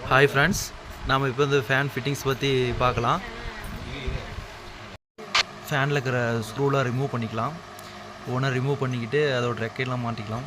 Hi friends, நாம் இப்போ இந்த ஃபேன் ஃபிட்டிங்ஸ் பற்றி பார்க்கலாம். ஃபேனில் இருக்கிற ஸ்க்ரூலாம் ரிமூவ் பண்ணிக்கலாம். ஒவ்வொன்றா ரிமூவ் பண்ணிக்கிட்டு அதோட ரெக்கையெல்லாம் மாட்டிக்கலாம்.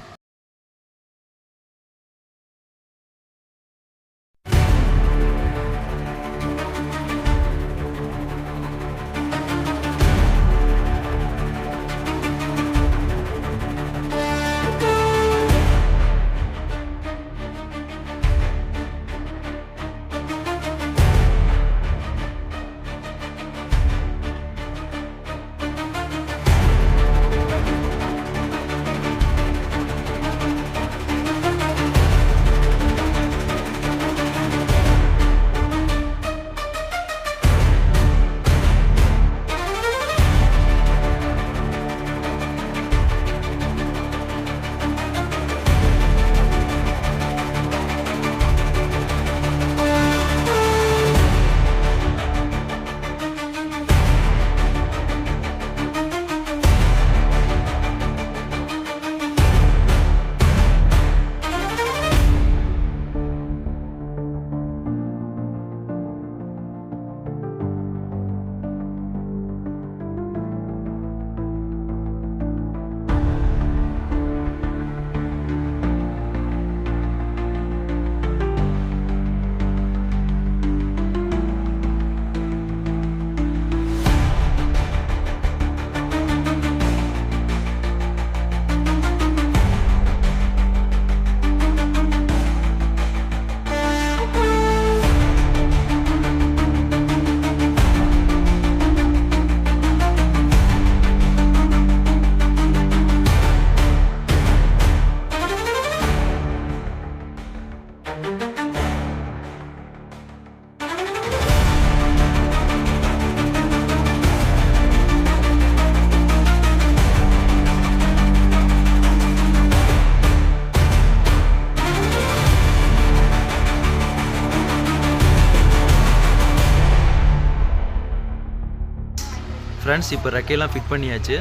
ஃப்ரெண்ட்ஸ், இப்போ ரெக்கையெல்லாம் ஃபிட் பண்ணியாச்சு.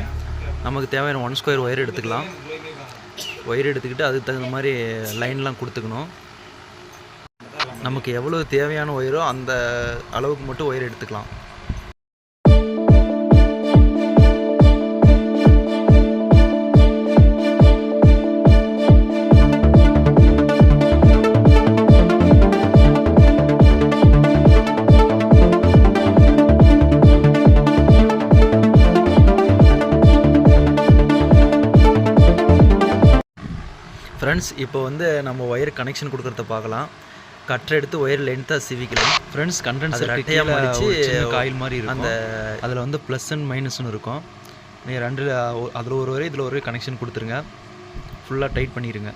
நமக்கு தேவையான 1 ஸ்கொயர் ஒயர் எடுத்துக்கலாம். ஒயர் எடுத்துக்கிட்டு அதுக்கு தகுந்த மாதிரி லைன்லாம் கொடுத்துக்கணும். நமக்கு எவ்வளோ தேவையான ஒயரோ அந்த அளவுக்கு மட்டும் ஒயர் எடுத்துக்கலாம். ஃப்ரெண்ட்ஸ், இப்போ நம்ம ஒயர் கனெக்ஷன் கொடுக்குறத பார்க்கலாம். கட்டரை எடுத்து ஒயர் லென்த்தாக சிவிக்கலாம். ஃப்ரெண்ட்ஸ், கண்டென்ஸ் ரெட்டையாக மடித்து காயில் மாதிரி இருக்கும். அந்த அதில் ப்ளஸ் அண்ட் மைனஸ்னு இருக்கும். நீங்கள் ரெண்டில் அதில் ஒரு வரை இதில் ஒரு கனெக்ஷன் கொடுத்துருங்க. ஃபுல்லாக டைட் பண்ணிடுங்க.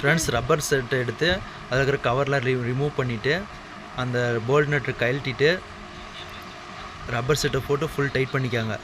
ஃப்ரெண்ட்ஸ், ரப்பர் செட்டை எடுத்து அதில் இருக்கிற கவர்லாம் ரிமூவ் பண்ணிவிட்டு அந்த போல்ட் நட்டை கழட்டிட்டு ரப்பர் செட்டை போட்டு ஃபுல் டைட் பண்ணிக்காங்க.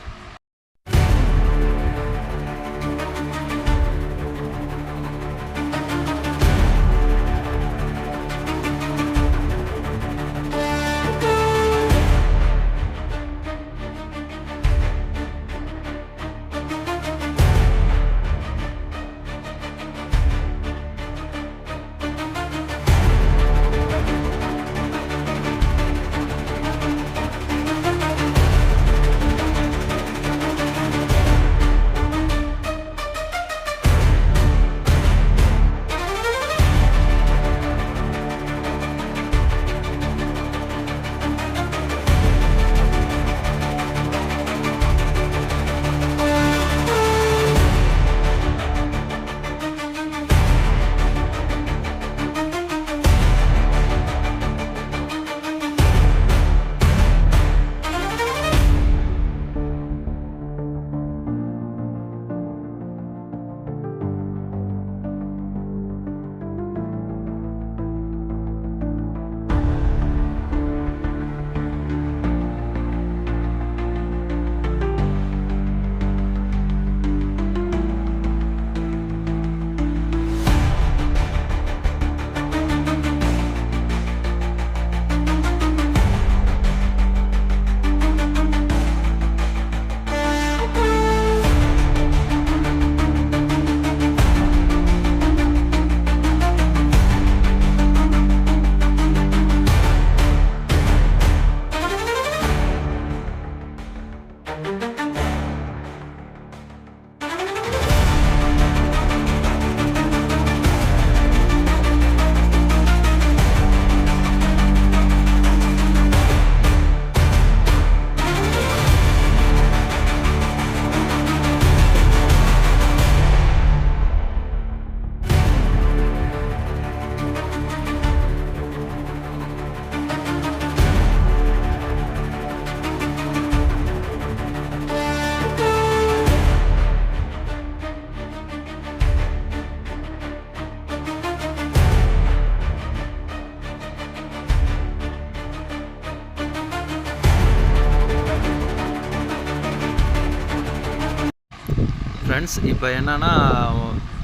ஃப்ரெண்ட்ஸ், இப்போ என்னென்னா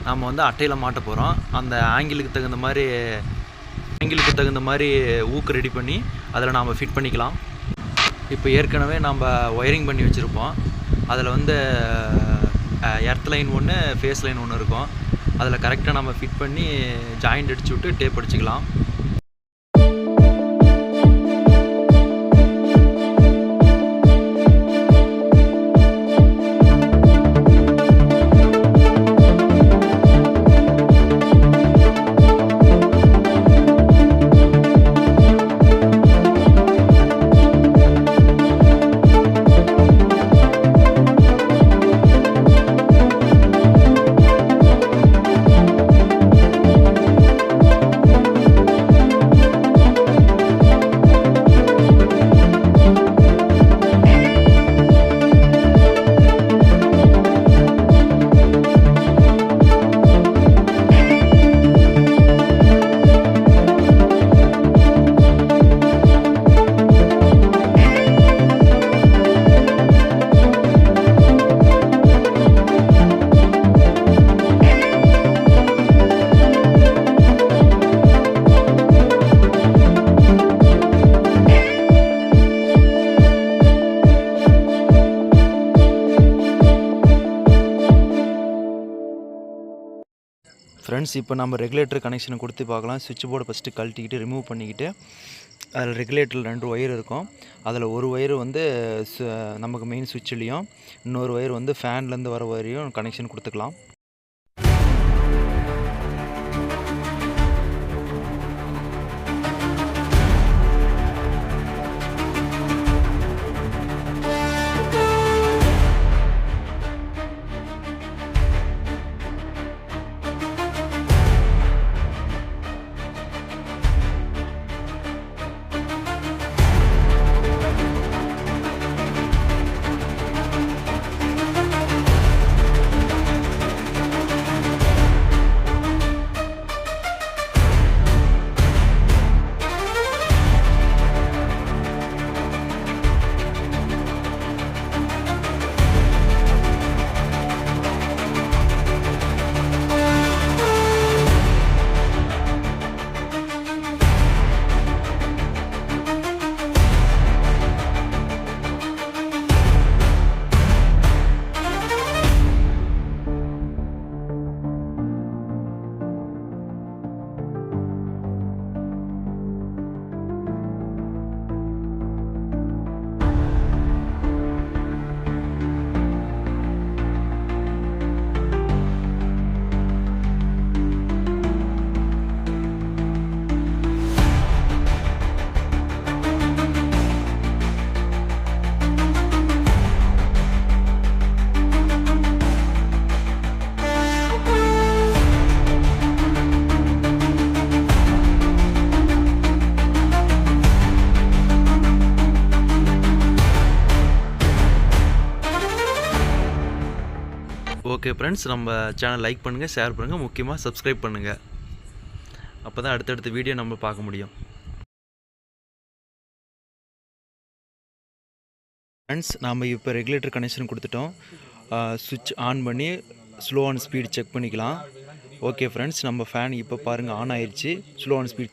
நம்ம வந்து அட்டையில் மாட்ட போகிறோம். அந்த ஆங்கிளுக்கு தகுந்த மாதிரி ஊக்கு ரெடி பண்ணி அதில் நாம் ஃபிட் பண்ணிக்கலாம். இப்போ ஏற்கனவே நம்ம ஒயரிங் பண்ணி வச்சுருப்போம். அதில் வந்து எர்த் லைன் ஒன்று, ஃபேஸ் லைன் ஒன்று இருக்கும். அதில் கரெக்டாக நம்ம ஃபிட் பண்ணி ஜாயிண்ட் அடிச்சு விட்டு டேப் அடிச்சுக்கலாம். ஃப்ரெண்ட்ஸ், இப்போ நம்ம ரெகுலேட்டர் கனெக்ஷனை கொடுத்து பார்க்கலாம். சுவிட்ச் போர்டை ஃபஸ்ட்டு கழட்டிக்கிட்டு ரிமூவ் பண்ணிக்கிட்டு அதில் ரெகுலேட்டரில் 2 ஒயர் இருக்கும். அதில் ஒரு ஒயர் வந்து நமக்கு மெயின் சுவிட்ச்லேயும், இன்னொரு ஒயர் வந்து ஃபேன்லேருந்து வர ஒயரையும் கனெக்ஷன் கொடுத்துக்கலாம். ஓகே ஃப்ரெண்ட்ஸ், நம்ம சேனல் லைக் பண்ணுங்கள், ஷேர் பண்ணுங்கள், முக்கியமாக சப்ஸ்கிரைப் பண்ணுங்கள். அப்போ தான் அடுத்தடுத்த வீடியோ நம்ம பார்க்க முடியும். ஃப்ரெண்ட்ஸ், நாம் இப்போ ரெகுலேட்டர் கனெக்ஷன் கொடுத்துட்டோம். சுவிட்ச் ஆன் பண்ணி ஸ்லோ அண்ட் ஸ்பீட் செக் பண்ணிக்கலாம். ஓகே ஃப்ரெண்ட்ஸ், நம்ம ஃபேன் இப்போ பாருங்கள் ஆன் ஆயிடுச்சு. Slow and speed